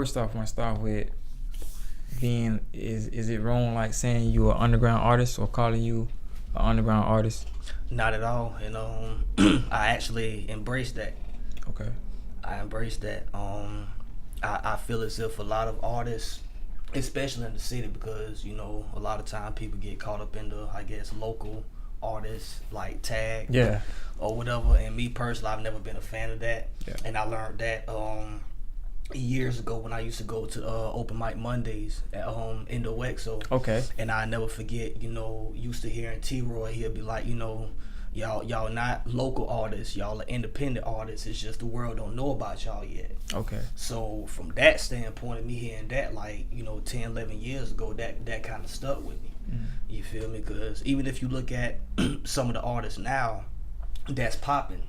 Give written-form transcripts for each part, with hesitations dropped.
first off, I want to start with being, is it wrong like saying you an underground artist or calling you an underground artist? Not at all. I actually embrace that. Okay. I embrace that. I feel as if a lot of artists, especially in the city, because a lot of time people get caught up in the, I guess, local artists like tag, Yeah. or whatever. And me personally, I've never been a fan of that. Yeah. And I learned that years ago when I used to go to open mic Mondays at in the Wexo. Okay. And I never forget, used to hearing T.W.A.N, he'll be like, y'all not local artists, y'all are independent artists. It's just the world don't know about y'all yet. Okay. So from that standpoint of me hearing that, like 10, 11 years ago, that kind of stuck with me. You feel me? Because even if you look at some of the artists now that's popping,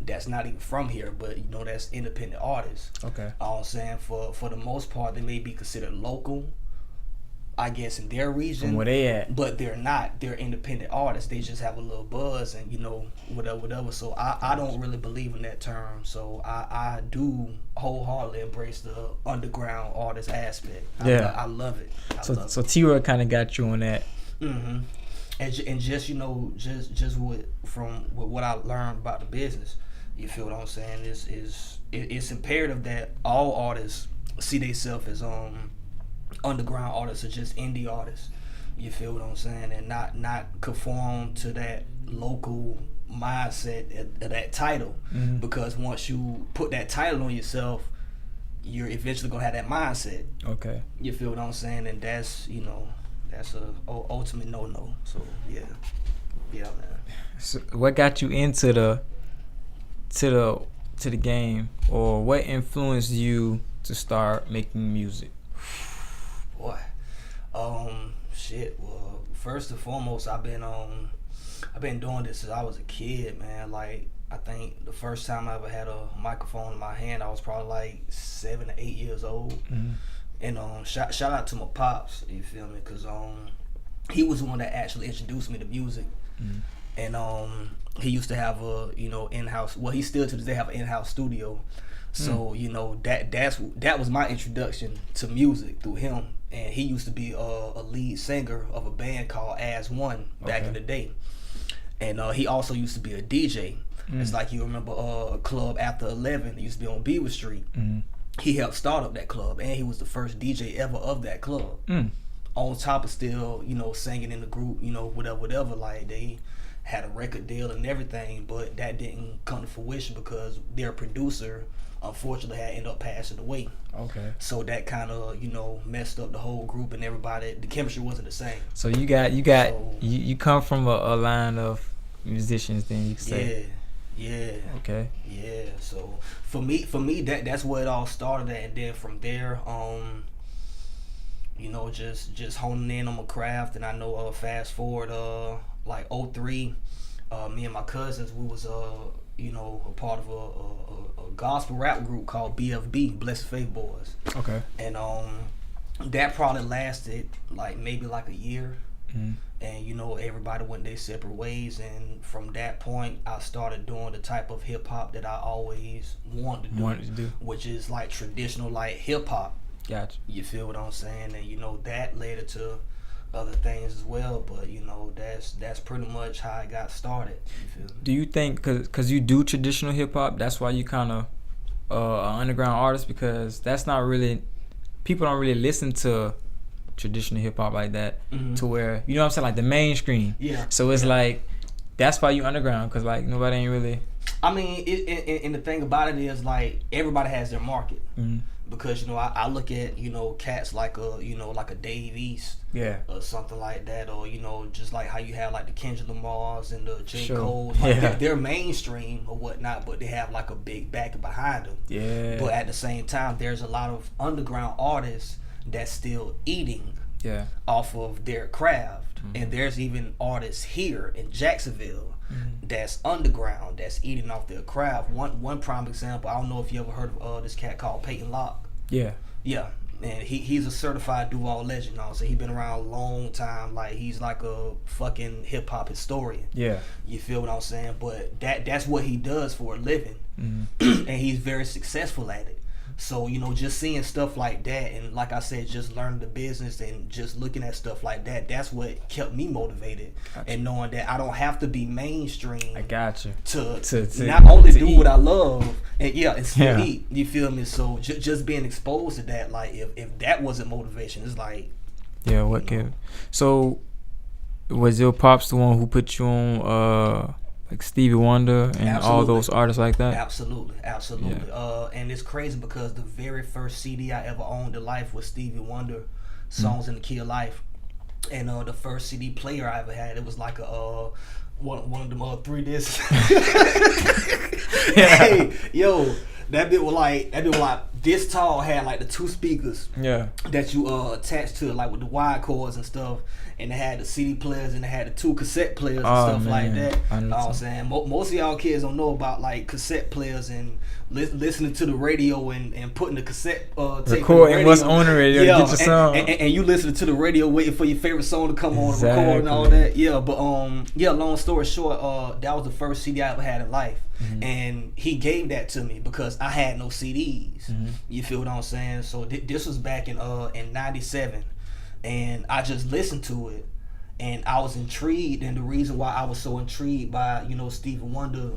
that's not even from here, but that's independent artists. Okay. All I'm saying, for the most part, they may be considered local, I guess, in their region. From where they at. But they're not. They're independent artists. They just have a little buzz and, whatever. So I don't really believe in that term. So I do wholeheartedly embrace the underground artist aspect. I love it. So T.W.A.N kind of got you on that. Mm-hmm. And just, just from what I learned about the business, you feel what I'm saying? It's imperative that all artists see themselves as underground artists or just indie artists. You feel what I'm saying? And not conform to that local mindset of that title. Mm-hmm. Because once you put that title on yourself, you're eventually gonna have that mindset. Okay. You feel what I'm saying? And that's that's a ultimate no. So yeah, man. So what got you into the game, or what influenced you to start making music? Boy, shit. Well, first and foremost, I've been doing this since I was a kid, man. Like, I think the first time I ever had a microphone in my hand, I was probably like 7 to 8 years old. Mm-hmm. And shout out to my pops, you feel me? Cause he was the one that actually introduced me to music. Mm-hmm. And he used to have a in-house. Well, he still to this day have an in-house studio. So that was my introduction to music through him. And he used to be a lead singer of a band called As One back in the day. And he also used to be a DJ. It's like, you remember a club after 11. It used to be on Beaver Street. Mm-hmm. He helped start up that club, and he was the first DJ ever of that club. On top of still, singing in the group, whatever. Like, they had a record deal and everything, but that didn't come to fruition because their producer, unfortunately, had ended up passing away. Okay. So that kind of, messed up the whole group and everybody. The chemistry wasn't the same. So you come from a line of musicians, then you can say. Yeah. Okay. Yeah. So for me, that's where it all started at, and then from there, just honing in on my craft. And I know, fast forward, like 2003, me and my cousins, we was a part of a gospel rap group called BFB, Blessed Faith Boys. Okay. And that probably lasted maybe a year. Mm-hmm. And everybody went their separate ways, and from that point I started doing the type of hip hop that I always wanted to do, which is like traditional, like hip hop. Gotcha. You feel what I'm saying? And that led into other things as well, but that's pretty much how I got started. You feel me? Do you think cause you do traditional hip hop, that's why you kind of an underground artist? Because that's not really, people don't really listen to traditional hip hop like that, to where, what I'm saying, like the mainstream. Yeah. So it's like, that's why you underground, cause like nobody ain't really. I mean, and the thing about it is, like, everybody has their market. Mm-hmm. Because I look at cats like a Dave East, yeah, or something like that, or just like how you have like the Kendrick Lamars and the J. Sure. Cole's, like they're mainstream or whatnot, but they have like a big backing behind them. Yeah. But at the same time, there's a lot of underground artists that's still eating off of their craft, and there's even artists here in Jacksonville that's underground, that's eating off their craft. One prime example, I don't know if you ever heard of this cat called Peyton Locke. Yeah, and he's a certified Duval legend. So he's been around a long time. Like, he's like a fucking hip hop historian. Yeah, you feel what I'm saying? But that's what he does for a living, and he's very successful at it. So, just seeing stuff like that, and like I said, just learning the business and just looking at stuff like that, that's what kept me motivated. Gotcha. And knowing that I don't have to be mainstream. I got you. To not only do what I love and still eat. You feel me? So just being exposed to that, like if that wasn't motivation, it's like. Yeah, what can? So, was your pops the one who put you on like Stevie Wonder and all those artists like that? Absolutely. Yeah. And it's crazy because the very first CD I ever owned in life was Stevie Wonder, Songs in the Key of Life, and the first CD player I ever had, it was like a one of them 3 discs. Hey, yo. That bit was like this tall, had like the 2 speakers that you attach to, like with the wide cords and stuff, and it had the CD players and it had the 2 cassette players and stuff like that. You know what I'm saying? Most of y'all kids don't know about like cassette players and listening to the radio and putting the cassette tape recording what's on the radio to get your song. And you listening to the radio waiting for your favorite song to come on and record and all that. Yeah, but long story short, that was the first CD I ever had in life. Mm-hmm. And he gave that to me because I had no CDs. Mm-hmm. You feel what I'm saying? So this was back in '97, and I just listened to it, and I was intrigued. And the reason why I was so intrigued by Stevie Wonder,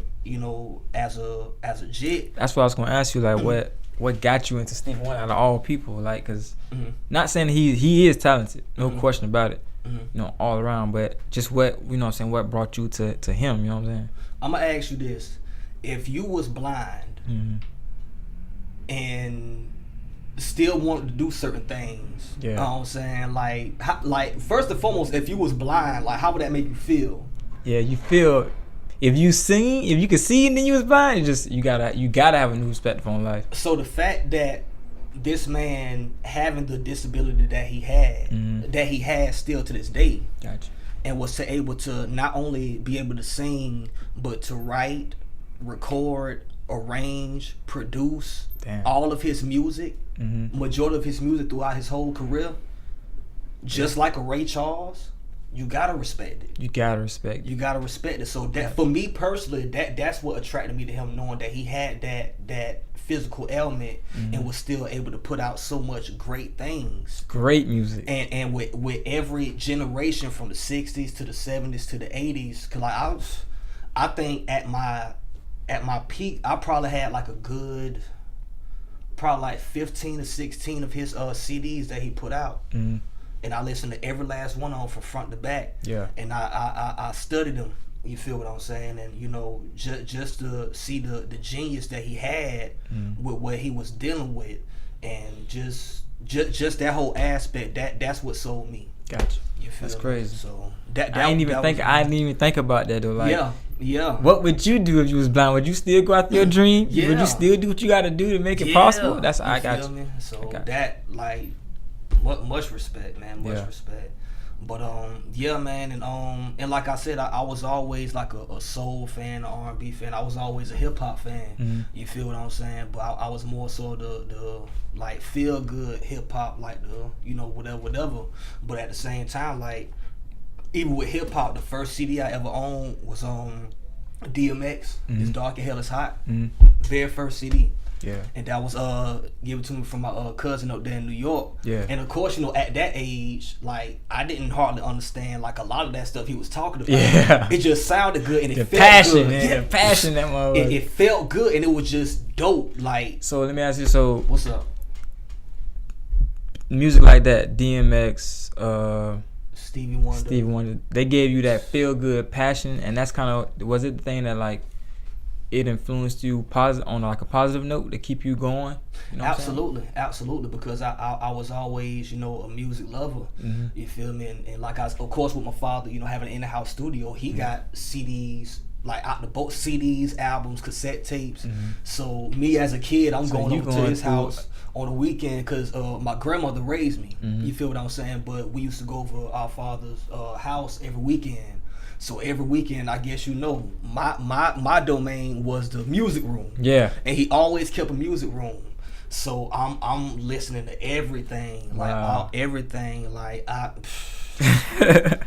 as a jit. That's what I was gonna ask you. Like, what got you into Stevie Wonder out of all people? Like, cause not saying he is talented, no question about it. All around, but just what what brought you to him? You know what I'm saying? I'm gonna ask you this. If you was blind and still wanted to do certain things, you know what I'm saying? Like first and foremost, if you was blind, like how would that make you feel? Yeah, you feel if you could see and then you was blind, you gotta have a new perspective on life. So the fact that this man having the disability that he had, that he has still to this day, gotcha, and was able to not only be able to sing, but to write, record, arrange, produce all of his music, majority of his music throughout his whole career, just like a Ray Charles, you gotta respect it. You gotta respect it. So that for me personally, that's what attracted me to him, knowing that he had that physical element and was still able to put out so much great things, great music, and with every generation from the 60s to the 70s to the 80s. Cause I think at my peak, I probably had like a good, probably like 15 to 16 of his CDs that he put out. And I listened to every last one of them from front to back. Yeah. And I studied them. You feel what I'm saying? And just to see the genius that he had with what he was dealing with, and just that whole aspect, that's what sold me. Gotcha. You feel that's me? crazy. So I didn't even think about that though. Like, yeah. What would you do if you was blind? Would you still go after your dream? Yeah. Would you still do what you got to do to make it possible? That's I got you. Me? So that like much respect, man. Much respect. But man, and like I said, I was always like a soul fan, an R&B fan. I was always a hip hop fan. You feel what I'm saying? But I was more so the like feel good hip hop, like the whatever. But at the same time, like even with hip hop, the first CD I ever owned was DMX. It's Dark and Hell Is Hot. Very first CD. Yeah. And that was given to me from my cousin up there in New York. Yeah. And of course, at that age, like I didn't hardly understand like a lot of that stuff he was talking about. Yeah. It just sounded good and it felt passion, good. Man. Yeah, the passion that one was. It felt good and it was just dope. Like, so let me ask you, so what's up? Music like that, DMX, Stevie Wonder, they gave you that feel good passion, and that's kind of, was it the thing that like it influenced you on like a positive note to keep you going? You know absolutely, because I was always a music lover. You feel me? And like of course with my father, having an in-house studio, he got CDs, like out the boat, CDs, albums, cassette tapes. So me as a kid, I'm going over to his house on the weekend because my grandmother raised me. You feel what I'm saying? But we used to go over our father's house every weekend. So every weekend, I guess my domain was the music room. Yeah. And he always kept a music room. So I'm listening to everything, like everything, like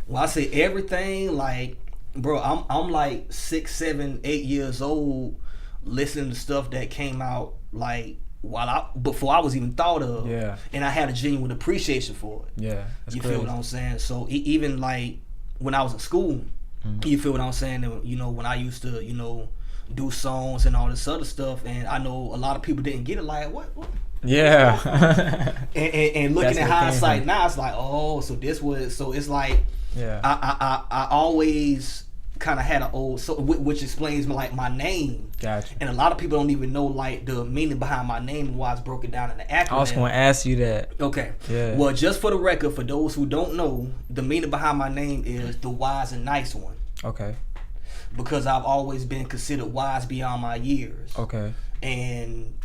when I say everything, like bro, I'm like 6, 7, 8 years old listening to stuff that came out like before I was even thought of. Yeah. And I had a genuine appreciation for it. Yeah. You feel what I'm saying? So even like when I was in school, you feel what I'm saying? And, you know, when I used to, you know, do songs and all this other stuff, and I know a lot of people didn't get it. Like, what? Yeah. and looking at hindsight now, it's like, oh, so this was. So it's like, yeah. I always kind of had an old, which explains my name. Gotcha. And a lot of people don't even know like the meaning behind my name and why it's broken down in the acronym. I was going to ask you that. Okay. Yeah. Well, just for the record, for those who don't know, the meaning behind my name is the wise and nice one. Okay. Because I've always been considered wise beyond my years. Okay. And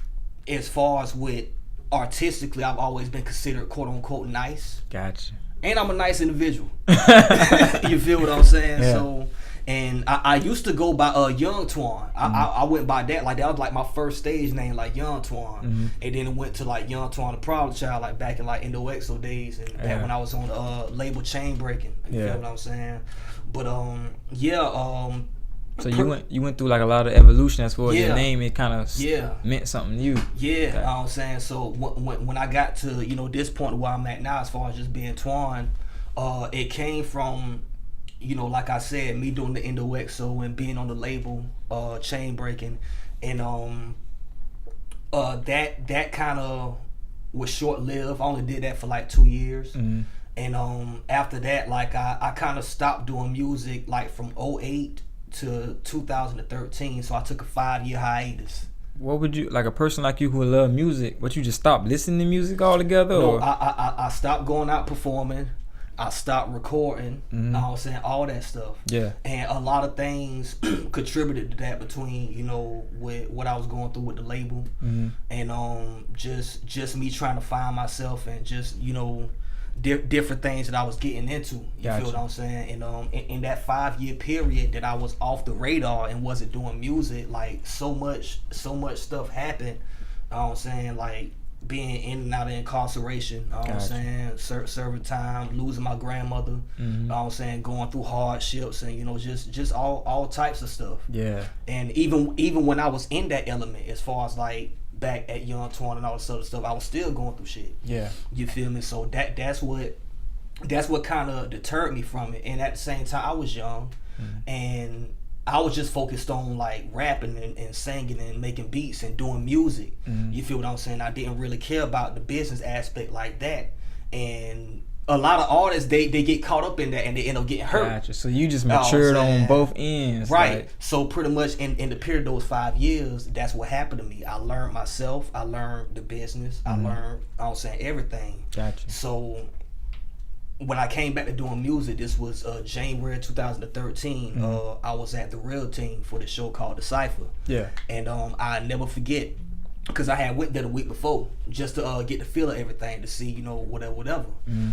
as far as with artistically, I've always been considered quote unquote nice. Gotcha. And I'm a nice individual. You feel what I'm saying? Yeah. So, and I used to go by Young T.W.A.N. I went by that. Like that was like my first stage name, like Young T.W.A.N. And then it went to like Young T.W.A.N. the Problem Child, like back in like NWXO days, and back when I was on the label Chain Breaking. You feel what I'm saying? But so you went through like a lot of evolution as far as your name. It kind of meant something new. Yeah, you know what I'm saying? So when I got to, you know, this point where I'm at now, as far as just being T.W.A.N, it came from, you know, like I said, me doing the NWXO and being on the label Chain Breaking, and that kind of was short lived. I only did that for like 2 years. And after that, like I kind of stopped doing music like from 2008 to 2013. So I took a 5-year hiatus. What would you, like a person like you who love music, but you just stopped listening to music altogether? No, or? I stopped going out performing. I stopped recording. You know what I'm saying? All that stuff. Yeah. And a lot of things contributed to that, between, you know, with what I was going through with the label, and just me trying to find myself, and just, you know, different things that I was getting into. You feel what I'm saying? And in that 5-year period that I was off the radar and wasn't doing music, like so much stuff happened. You know what I'm saying? Like being in and out of incarceration, you know what I'm saying? Serving time, losing my grandmother, you know what I'm saying? Going through hardships, and, you know, just all types of stuff. Yeah. And even when I was in that element, as far as like back at Young T.W.A.N and all this other stuff, I was still going through shit. Yeah. You feel me? So that's what kind of deterred me from it. And at the same time, I was young, and I was just focused on like rapping and singing and making beats and doing music. You feel what I'm saying? I didn't really care about the business aspect like that. And a lot of artists, they get caught up in that, and they end up getting hurt. Gotcha. So you just matured on both ends. Right. Like. So pretty much in the period of those 5 years, that's what happened to me. I learned myself. I learned the business. I learned, I was saying, everything. Gotcha. So when I came back to doing music, this was January 2013. I was at the Real Team for the show called The Cypher. Yeah. And I never forget, because I had went there the week before just to get the feel of everything, to see, you know, whatever.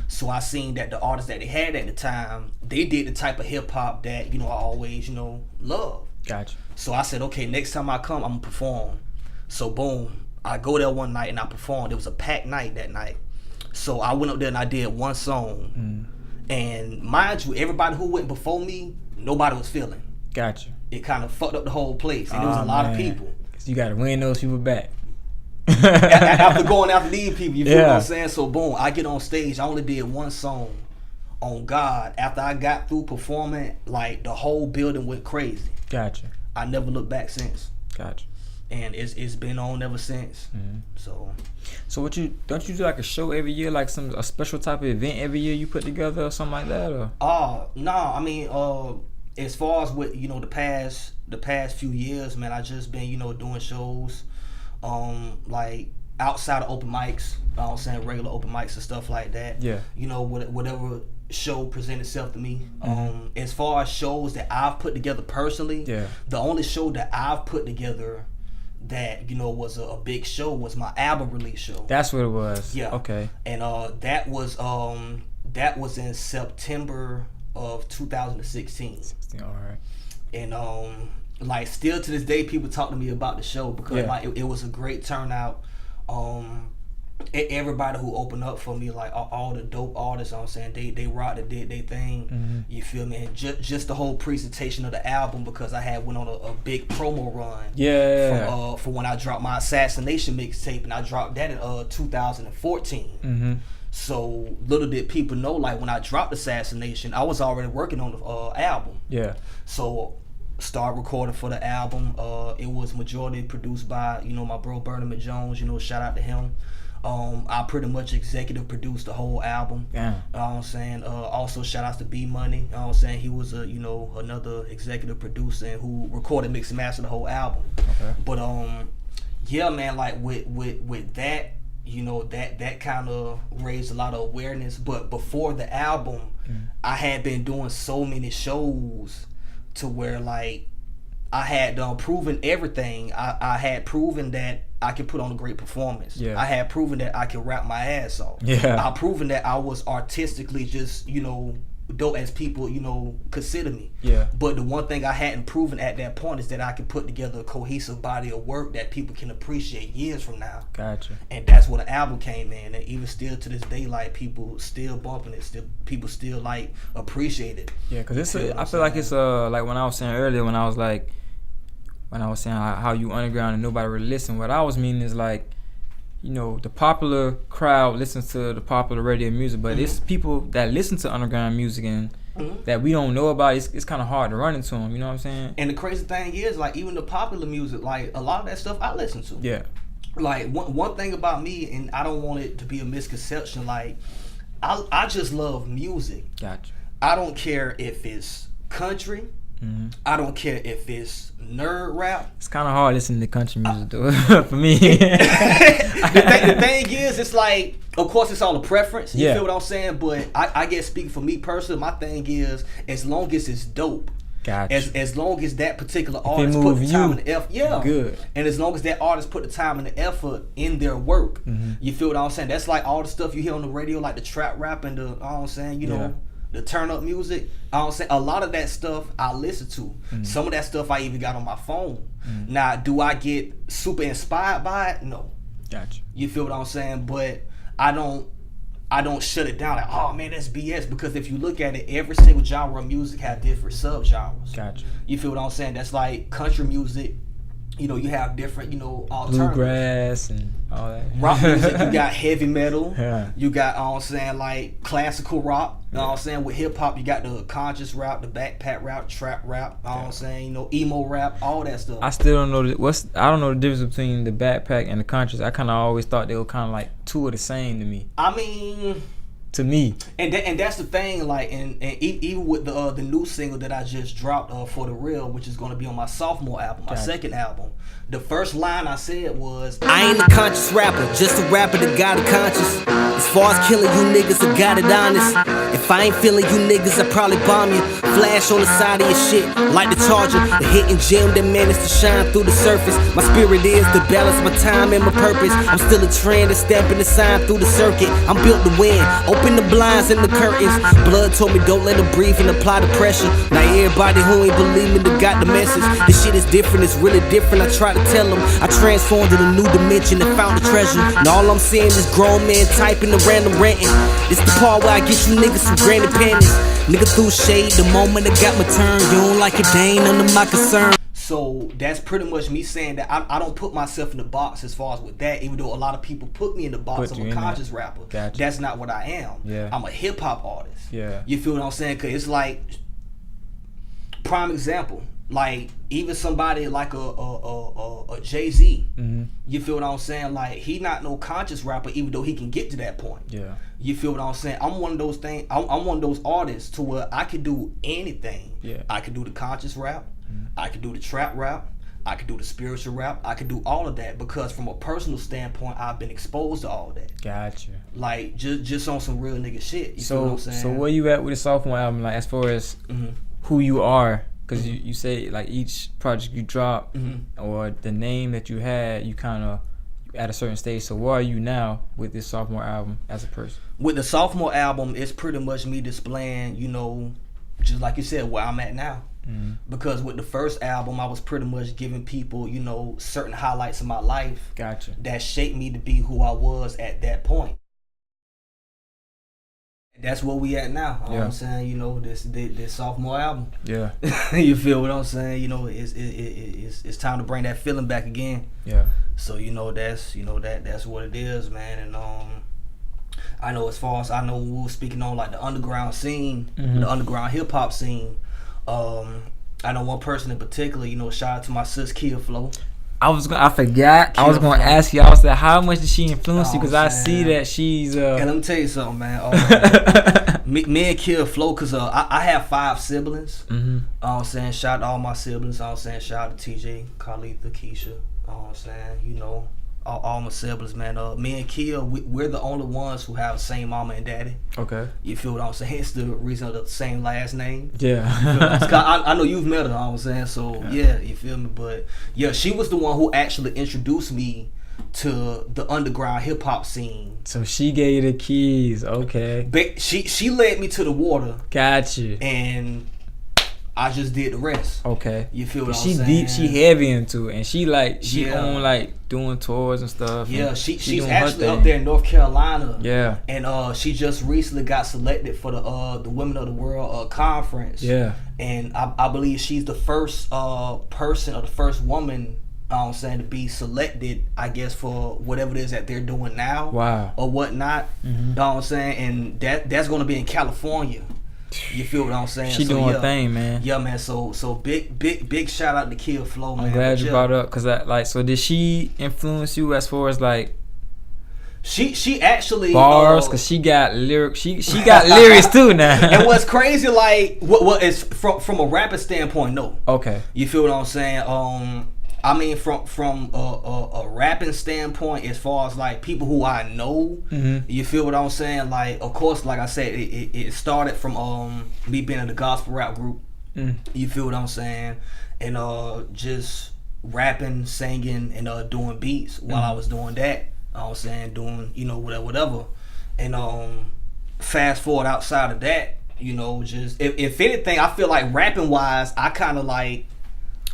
So I seen that the artists that they had at the time, they did the type of hip hop that, you know, I always, you know, love. Gotcha. So I said, okay, next time I come, I'm gonna perform. So boom, I go there one night and I performed. It was a packed night that night. So I went up there and I did one song. And mind you, everybody who went before me, nobody was feeling. Gotcha. It kind of fucked up the whole place, and there was a lot of people. So you gotta win those people back. After going after these people, you feel what I'm saying? So boom, I get on stage. I only did one song. On God, after I got through performing, like the whole building went crazy. Gotcha. I never looked back since. Gotcha. And it's been on ever since. So what don't you do like a show every year, like a special type of event every year you put together or something like that? Or? No, I mean, as far as what, you know, the past few years, man, I just been, you know, doing shows. Like outside of open mics, I'm saying regular open mics and stuff like that. Yeah. You know, whatever show present itself to me. As far as shows that I've put together personally, the only show that I've put together that, you know, was a big show was my album release show. That's what it was. Yeah. Okay. And that was in September of 2016. All right. And like still to this day, people talk to me about the show because like it was a great turnout. everybody who opened up for me, like all the dope artists, you know what I'm saying, they rocked it, did their thing. You feel me? And just the whole presentation of the album, because I had went on a big promo run. For when I dropped my Assassination mixtape, and I dropped that in 2014. So little did people know, like when I dropped Assassination, I was already working on the album. So started recording for the album. It was majority produced by, you know, my bro Bernard Jones. You know, shout out to him. I pretty much executive produced the whole album. You know what I'm saying? Also shout outs to B Money. You know what I'm saying? He was another executive producer and who recorded, mixed and mastered the whole album. But yeah, man, like with that, you know, that kind of raised a lot of awareness. But before the album, I had been doing so many shows to where, like, I had proven everything. I had proven that I could put on a great performance. I had proven that I could rap my ass off. I proven that I was artistically just, you know, dope as people, you know, consider me. But the one thing I hadn't proven at that point is that I could put together a cohesive body of work that people can appreciate years from now. And that's where the album came in. And even still to this day, like, people still bumping it. People still like appreciate it. Because it's I feel like it's like when I was saying earlier, when I was saying how you underground and nobody really listen, what I was meaning is, like, you know, the popular crowd listens to the popular radio music, but it's people that listen to underground music and that we don't know about. It's kind of hard to run into them, you know what I'm saying? And the crazy thing is, like, even the popular music, like, a lot of that stuff I listen to. Like, one thing about me, and I don't want it to be a misconception, like, I just love music. I don't care if it's country. I don't care if it's nerd rap. It's kind of hard listening to country music, though, for me. The thing is, it's like, of course, it's all a preference. You feel what I'm saying? But I guess, speaking for me personally, my thing is, as long as it's dope, as long as that particular artist put the time and the effort, good. And as long as that artist put the time and the effort in their work, you feel what I'm saying? That's like all the stuff you hear on the radio, like the trap rap and the, you know what I'm saying, you know, the turn up music. I don't say a lot of that stuff I listen to. Some of that stuff I even got on my phone. Now, do I get super inspired by it? No. You feel what I'm saying? But I don't shut it down like, oh man, that's BS. Because if you look at it, every single genre of music have different subgenres. You feel what I'm saying? That's like country music. You know, you have different, you know, alternatives. Bluegrass and all that. Rock music, you got heavy metal. You got, you know what I'm saying, like classical rock. You know what I'm saying? With hip hop, you got the conscious rap, the backpack rap, trap rap. You know what I'm saying? You know, emo rap, all that stuff. I still don't know I don't know the difference between the backpack and the conscious. I kind of always thought they were kind of like two of the same to me. I mean, to me. And that's the thing, like, and even with the new single that I just dropped, For the Real, which is going to be on my sophomore album, my second album. The first line I said was, I ain't a conscious rapper, just a rapper that got a conscience. As far as killing you niggas, I got it honest. If I ain't feeling you niggas, I probably bomb you. Flash on the side of your shit, like the Charger. The hidden gem that managed to shine through the surface. My spirit is to balance my time and my purpose. I'm still a trend that's stamping the sign through the circuit. I'm built to win, open the blinds and the curtains. Blood told me don't let her breathe and apply the pressure. Now everybody who ain't believe me, they got the message. This shit is different, it's really different. I try to tell them I transformed in a new dimension and found the treasure. And all I'm seeing is grown men typing and random ranting. This the part where I get you niggas some granny panties. Nigga threw shade the moment I got my turn. You don't like it, they ain't under my concern. So that's pretty much me saying that I don't put myself in the box as far as with that, even though a lot of people put me in the box of a conscious rapper. That's not what I am. I'm a hip hop artist. You feel what I'm saying? Cause it's like, prime example, like even somebody like a Jay-Z. You feel what I'm saying? Like, he not no conscious rapper, even though he can get to that point. You feel what I'm saying? I'm one of those things. I'm one of those artists to where I could do anything. I could do the conscious rap. I could do the trap rap. I could do the spiritual rap. I could do all of that because from a personal standpoint, I've been exposed to all that. Like just on some real nigga shit. You feel what I'm saying? So where you at with the sophomore album? Like, as far as who you are, because you say like each project you drop or the name that you had, you kind of at a certain stage. So where are you now with this sophomore album as a person? With the sophomore album, it's pretty much me displaying, you know, just like you said, where I'm at now. Because with the first album, I was pretty much giving people, you know, certain highlights of my life. Gotcha. That shaped me to be who I was at that point. That's where we at now. You know what I'm saying? You know, this sophomore album. Yeah. You feel what I'm saying? You know, it's time to bring that feeling back again. Yeah. So that's what it is, man. And I know as far as I know, we were speaking on like the underground scene, the underground hip hop scene. I know one person in particular. You know, shout out to my sis Kia Flow. I forgot. I was going to ask you. I was like, how much did she influence you? Because I see that she's. And let me tell you something, man. Me and Kia Flow, because I have 5 siblings. I'm saying, shout out to all my siblings. I'm saying, shout out to TJ, Carlitha, Keisha. I'm saying, you know, all my siblings, man. Me and Kia, we're the only ones who have the same mama and daddy. Okay. You feel what I'm saying? It's the reason of the same last name. Yeah. I know you've met her, I'm saying. So, yeah, you feel me? But, yeah, she was the one who actually introduced me to the underground hip-hop scene. So she gave you the keys. Okay. She led me to the water. Gotcha. And I just did the rest. Okay. You feel what I'm saying? She heavy into it, and she on like doing tours and stuff. Yeah, and she's actually up there in North Carolina. Yeah. And she just recently got selected for the Women of the World conference. Yeah. And I believe she's the first person or the first woman, I'm saying, to be selected, I guess, for whatever it is that they're doing now. Wow. Or whatnot. You know what I'm saying? And that's gonna be in California. You feel what I'm saying? She doing her thing, man. Yeah, man. So big shout out to Kia Flow, man. I'm glad you brought up, cause so did she influence you as far as like? She actually bars, cause she got lyrics. She got lyrics too now. And what's crazy, like what is from a rapping standpoint? No. Okay. You feel what I'm saying? I mean, from a rapping standpoint, as far as like people who I know, you feel what I'm saying? Like, of course, like I said, it started from me being in the gospel rap group. You feel what I'm saying? And just rapping, singing, and doing beats while I was doing that. I was saying, doing, you know, whatever. And fast forward outside of that, you know, just if anything, I feel like rapping wise, I kind of like.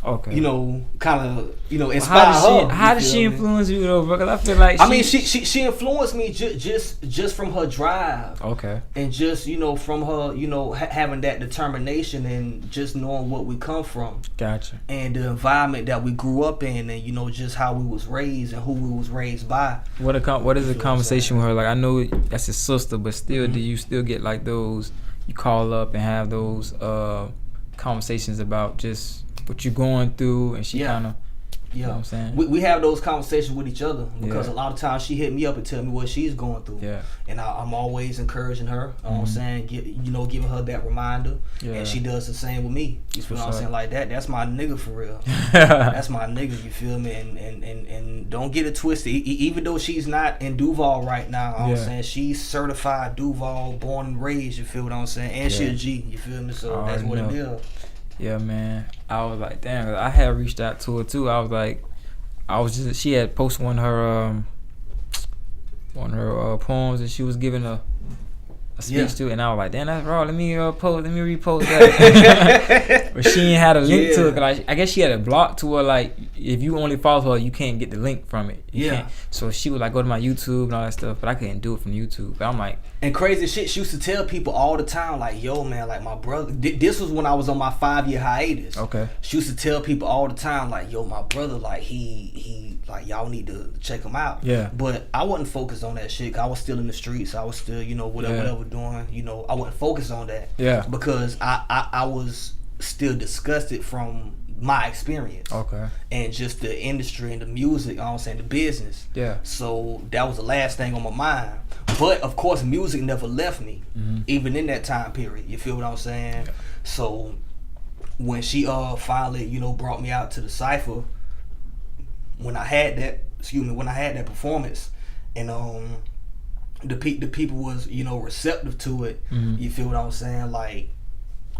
Okay. You know, kind of, you know, inspire her. How did she influence you though, bro? Cause I feel like she influenced me just from her drive. Okay. And just, you know, from her, you know, having that determination and just knowing what we come from. Gotcha. And the environment that we grew up in, and you know, just how we was raised and who we was raised by. What is the conversation with her? Like, I know that's his sister, but still, do you still get like those? You call up and have those conversations about just what you going through, and she kind of, you know what I'm saying? We have those conversations with each other because a lot of times she hit me up and tell me what she's going through. Yeah. And I'm always encouraging her, you know what I'm saying, giving her that reminder. Yeah. And she does the same with me. You feel what I'm saying? Like that's my nigga for real. That's my nigga, you feel me? And don't get it twisted. Even though she's not in Duval right now, you know what I'm saying, she's certified Duval, born and raised, you feel what I'm saying? And she a G, you feel me? So that's what it is. Yeah, man. I was like, damn. I had reached out to her too. I was like, she had posted one of her poems, and she was giving a speech to it, and I was like, damn, that's raw. Let me repost that. But she ain't had a link to it. Like, I guess she had a block to her. Like, if you only follow her, you can't get the link from it. You can't. So she was like, go to my YouTube and all that stuff, but I couldn't do it from YouTube. But I'm like, and crazy shit, she used to tell people all the time, like, yo, man, like my brother. This was when I was on my 5-year hiatus. Okay. She used to tell people all the time, like, yo, my brother, like he like, y'all need to check him out. Yeah. But I wasn't focused on that shit. 'Cause I was still in the streets. I was still, you know, whatever doing. You know, I wasn't focused on that. Yeah. Because I was still disgusted from my experience. Okay. And just the industry and the music, you know what I'm saying, the business. Yeah. So that was the last thing on my mind. But of course, music never left me, even in that time period. You feel what I'm saying? Yeah. So when she finally, you know, brought me out to the cypher, when I had that performance, and the people was, you know, receptive to it. You feel what I'm saying? Like,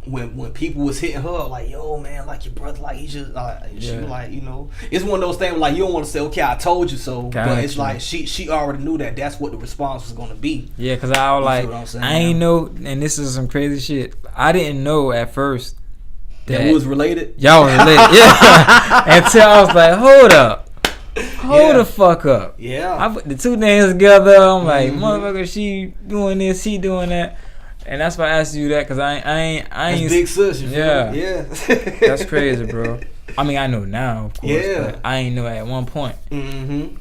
when people was hitting her up, like, yo, man, like your brother, like he just she was like, you know, it's one of those things like you don't want to say, okay, I told you so, but it's like she already knew that's what the response was gonna be. Yeah, because I was like, I ain't know, and this is some crazy shit, I didn't know at first That was related? Y'all was related, yeah. Until I was like, hold up. Hold the fuck up. Yeah. I put the two names together. I'm like, motherfucker, she doing this, he doing that. And that's why I asked you that, because I ain't. That's big sis, you feel me? Yeah. That's crazy, bro. I mean, I know now, of course, but I ain't know at one point.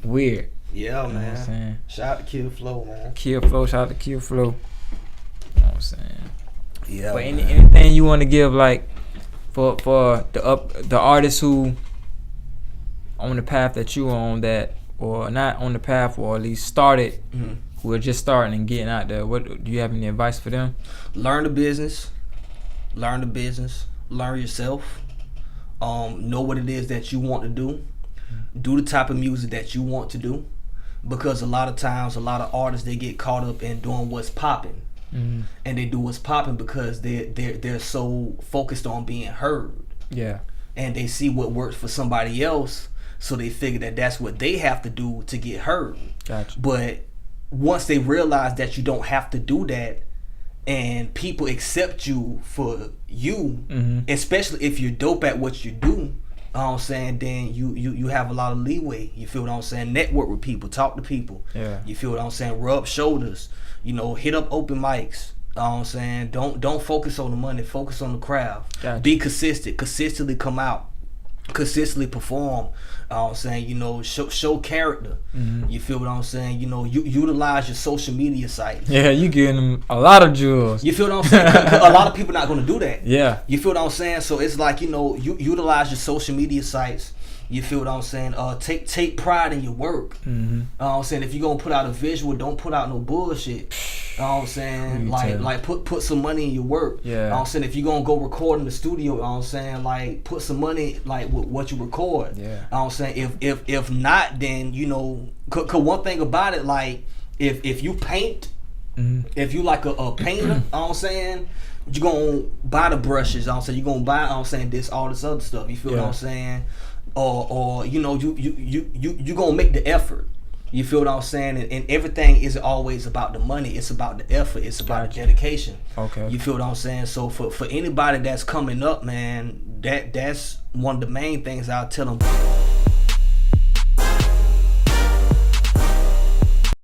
Weird. Yeah, man. You know what I'm saying? Shout out to Kill Flow, man. Kill Flow, shout out to Kill Flow. You know what I'm saying? Yeah. But anything you want to give, like, for the artists who on the path that you on, that, or not on the path, or at least started, who are just starting and getting out there, what do you have any advice for them? Learn the business. Learn yourself. Know what it is that you want to do. Do the type of music that you want to do, because a lot of times, a lot of artists, they get caught up in doing what's popping, and they do what's popping because they're so focused on being heard. Yeah, and they see what works for somebody else, so they figure that that's what they have to do to get heard. Gotcha. But once they realize that you don't have to do that, and people accept you for you, especially if you're dope at what you do, you know what I'm saying, then you have a lot of leeway. You feel what I'm saying? Network with people, talk to people. Yeah. You feel what I'm saying? Rub shoulders. You know, hit up open mics. You know what I'm saying? Don't focus on the money, focus on the craft. Gotcha. Be consistent. Consistently come out. Consistently perform. You know what I'm saying? You know, show character. You feel what I'm saying? You know, utilize your social media sites. Yeah, you getting them a lot of jewels. You feel what I'm saying? A lot of people not going to do that. Yeah. You feel what I'm saying? So it's like, you know, you utilize your social media sites. You feel what I'm saying? Take pride in your work. You know what I'm saying? If you're going to put out a visual, don't put out no bullshit. You know what I'm saying? Like put some money in your work. Yeah. You know what I'm saying? If you're going to go record in the studio, you know what I'm saying? Like, put some money, like, with what you record. Yeah. You know what I'm saying? If not, then, you know, cause one thing about it, like, if you paint, if you like a painter, you know what I'm saying? You're going to buy the brushes, you know what I'm saying? You're going to buy, you know what I'm saying, all this other stuff. You feel what I'm saying? Or you know, you gonna make the effort. You feel what I'm saying? And everything isn't always about the money. It's about the effort. It's about the dedication. Okay. You feel what I'm saying? So for anybody that's coming up, man, that's one of the main things I'll tell them.